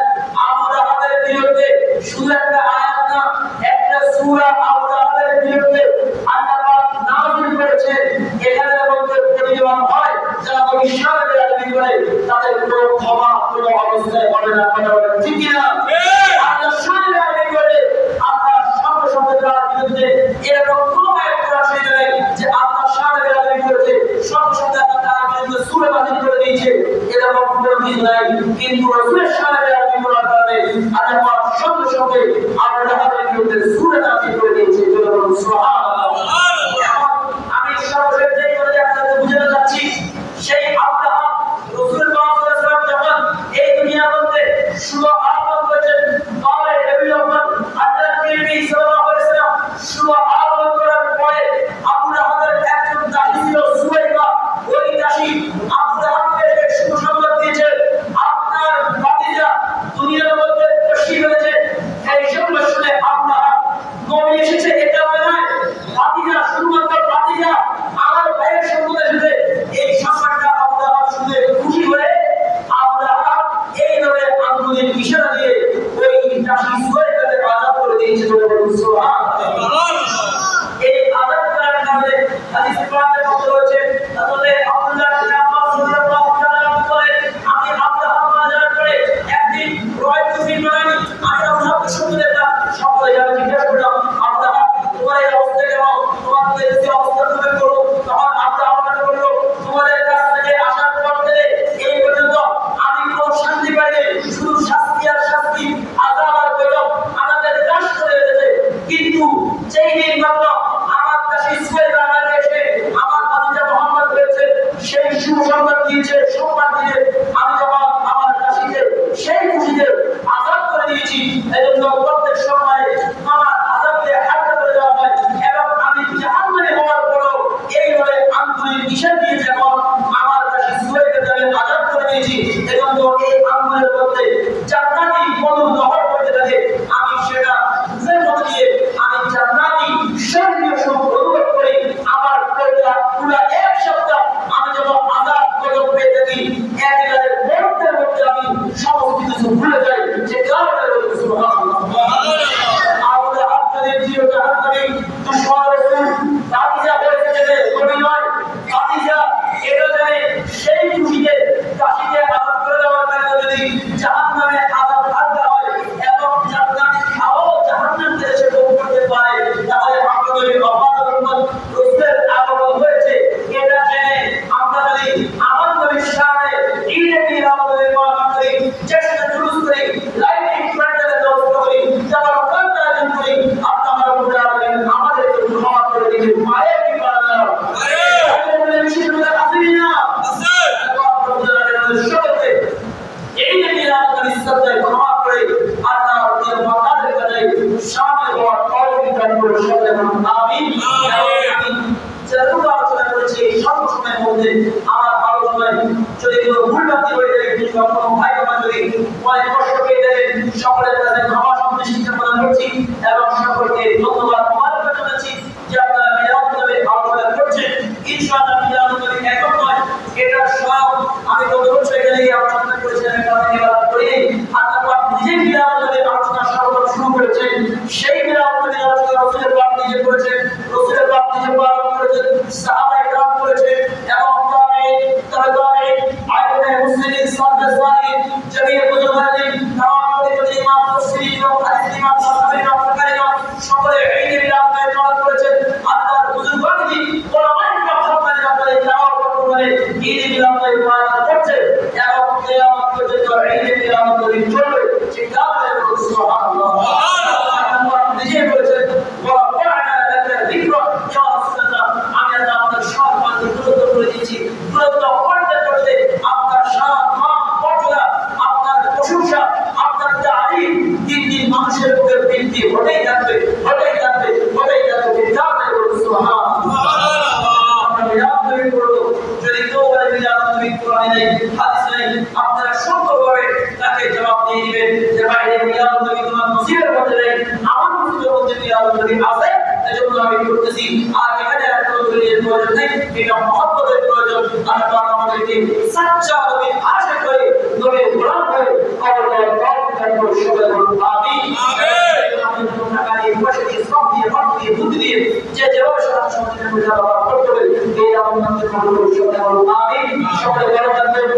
আবু লাহাবের বিরুদ্ধে শুধু একটা আয়াত না, একটা সূরা আবু লাহাবের বিরুদ্ধে আল্লাহ পাক নাযিল করেছে। এখানে মধ্যে প্রতিবাদ হয় যারা নবীর শানে আলোচনা করে তাদের কোনো ক্ষমা কোনো অবস্থায় হবে না। কথা বলেন ঠিক কি না? আল্লাহ শানে আলোচনা করে আল্লাহ সঙ্গে সঙ্গে তার বিরুদ্ধে এরকম কোনো আয়াত করা সেই নাই যে আল্লাহ শানে আলোচনা করেছে সঙ্গে সঙ্গে তার বিরুদ্ধে সূরা নাযিল করে দিয়েছে, এরকম কোনো দিন নাই। কিন্তু রাসূলের শানে আলোচনা করার কারণে আল্লাহ পাক সঙ্গে সঙ্গে আবু লাহাবের বিরুদ্ধে সূরা নাযিল করে দিয়েছে। বলুন সুবহানাল্লাহ। আমি সর্বশেষ যে কথা আপনাদের বুঝাতে যাচ্ছি, সেই আবু লাহাব রাসূল পাক সাল্লাল্লাহু আলাইহি ওয়াসাল্লাম যখন এই দুনিয়ার মধ্যে শুভ আগমন করেছেন, তাহলে নবী মুহাম্মদ আল্লাহর নবী সাল্লাল্লাহু আলাইহি ওয়াসাল্লাম শুভ আগমন করার পরে আবু লাহাবের একজন দাসী ছিল সুয়াইবা। ওই দাসী আবু লাহাবকে শুভ সংবাদ দিয়েছে, আপনার ভাতিজা দুনিয়ার মধ্যে খুশি হয়েছে। এই সংবাদ শুনে আবু লাহাব নবী এসেছে এটা নয়, ভাতিজা শুধুমাত্র ভাতিজা আমার ভাইয়ের সম্বন্ধে এসেছে, এই সংবাদটা আবু লাহাব শুনে খুশি হয়ে আবু লাহাব এইভাবে আঙ্গুলের ইশারা দিয়ে ওই দাসী সুয়াইবাকে আযাব করে দিয়েছে। বলুন সুবহানাল্লাহ। এই আযাব করার কারণে হাদিসে পাকে বলা হয়েছে, তাহলে আব্দুল্লাহ ইবনে আব্বাস রাদিয়াল্লাহু তাআলা বলেন, আমি আবু লাহাব বাজার করে একদিন রয় কুফি বানানি, আমি আবু লাহাবকে শুনতে দিলাম। সকলে যারা জিজ্ঞাসা করলাম, আবু লাহাব তোমার এই অবস্থা কেন, তোমার এই অবস্থা তুমি করো? তখন আবু লাহাব বলল, তোমাদের কাছ থেকে আসার পর থেকে এই পর্যন্ত আমি কোনো শান্তি পাইনি, শুধু শাস্তি আর শাস্তি, আযাব আর গজব আমাদের দাস করে দিয়েছে। কিন্তু যেই দিন মাত্র আমার দাসী সুয়াইবা আমাকে এসে আমার ভাতিজা মুহাম্মদ হয়েছে সেই শুভ সংবাদ দিয়েছে, সংবাদ দিয়ে আমি যখন আমার দাসীকে সেই খুশিতে আযাব করে দিয়েছি, এজন্য প্রত্যেক সময় আমার আযাবকে হালকা করে দেওয়া হয় এবং আমি জাহান্নামে হওয়ার পরও এইভাবে আঙ্গুলের ইশারা দিয়ে যেমন আমার দাসী সুয়াইবাকে আমি আযাব করে দিয়েছি, এজন্য এই আঙ্গুলের মধ্যে জান্নাতি মধুর নহর বইতে থাকে। আমি সেটা বুঝের মধ্যে দিয়ে আমি জান্নাতি স্বর্গীয় সুখ অনুভব করি। আমার পরিবার পুরো এক সপ্তাহ আমি যখন আযাব গজব পেয়ে থাকি, একেবারে মুহূর্তের মধ্যে আমি সমস্ত কিছু ভুলে যাই। যে কারণে বলতে সুবহানাল্লাহ। আবু লাহাব যদি জিও জাহান্নামী দুশমন রাসূল ভাতিজা হয়েছে যে নবী নয়, ভাতিজা এটা জানে সেই খুশিতে দাসীকে আযাব করে দেওয়ার কারণে ভুলভ্রান্তি হয়ে যায় কিন্তু কোনো ভাই বোন যদি অনেক কষ্ট পেয়ে যাবেন সকলের কাছে ক্ষমা সন্তুষ্টি কামনা করছি এবং সকলকে ধন্যবাদ মোবারক জানাচ্ছি যে আপনারা মিলাদ নবীর আলোচনা করছেন। ইনশাআল্লাহ মিলাদ নবী একক নয়, এটা সব আমি গত বছর এখানে আলোচনা করেছিলাম, এটা আমি মিলাদ করি আল্লাহ নিজে মিলাদ নবীর আলোচনা সর্বপ্রথম শুরু করেছেন। সেই মিলাদ নবীর আলোচনা রাসূলের পাক নিজে করেছেন, রাসূলের পাক নিজে পালন করেছেন, সাহাবায়ে کرام করেছেন এবং তাবেঈন আইনে মুসলিম সাহাবায়ে জমিয়ে বুজুর্গানে তামাম পরিচিত ইমাম মুসলিম এবং হাদিস ইমাম সাহাবায়ে کرام সকলে এই মিলাদ নবীর পালন করেছেন। আল্লাহর বুজুর্গানি কোরআন মুহাম্মদ রাব্বানি তাওয়াব করে এই মিলাদ নবীর পালন করছে এবং কিয়ামত পর্যন্ত এই মিলাদ নবীর চলবে। চিৎকার করে সুবহানাল্লাহ। আল্লাহ নিজে বলেছেন ওয়া কুরআনা লাকা যিকরা ইয়া রাসূলুল্লাহ, আমি আপনাদের সম্মান গুরুত্ব করে দিয়েছি। গুরুত্ব করতে করতে আপনার সম্মান মর্যাদা, আপনার প্রশংসা, আপনার তারিফ দিন দিন মানুষের মুখে বৃদ্ধি হতেই থাকবে, হতেই থাকবে, হতেই থাকবে। চিৎকার করে সুবহানাল্লাহ। আমরা মিলাদ নবী করব, যদি কেউ বলে মিলাদ নবী কোরআনে নেই, হাদিসে নেই, আপনারা সুন্দরভাবে তাকে জবাব দিয়ে দিবেন যে ভাই এই মিলাদ নবী তোমার নসিবের মধ্যে নেই, আমার নসিবের মধ্যে মিলাদ নবী আছে, এজন্য আমি করতেছি। আর এখানে আর কোনো দলিলের প্রয়োজন নেই, এটা মহব্বতের প্রয়োজন। আল্লাহ আমাদেরকে সচ্চা নবীর আশিক করে নবীর গোলাম হয়ে কবরের তওফিক দান করুন। সবাই বলুন আমিন। আমিন। টাকা দিয়ে, পয়সা দিয়ে, শ্রম দিয়ে, অর্থ দিয়ে, বুদ্ধি দিয়ে যে যেভাবে সারা সমাজের মধ্যে ব্যবহার করতে হবে এই আমাদের কবুল করুন। সবাই বলুন আমিন। সকলে ভালো থাকবেন।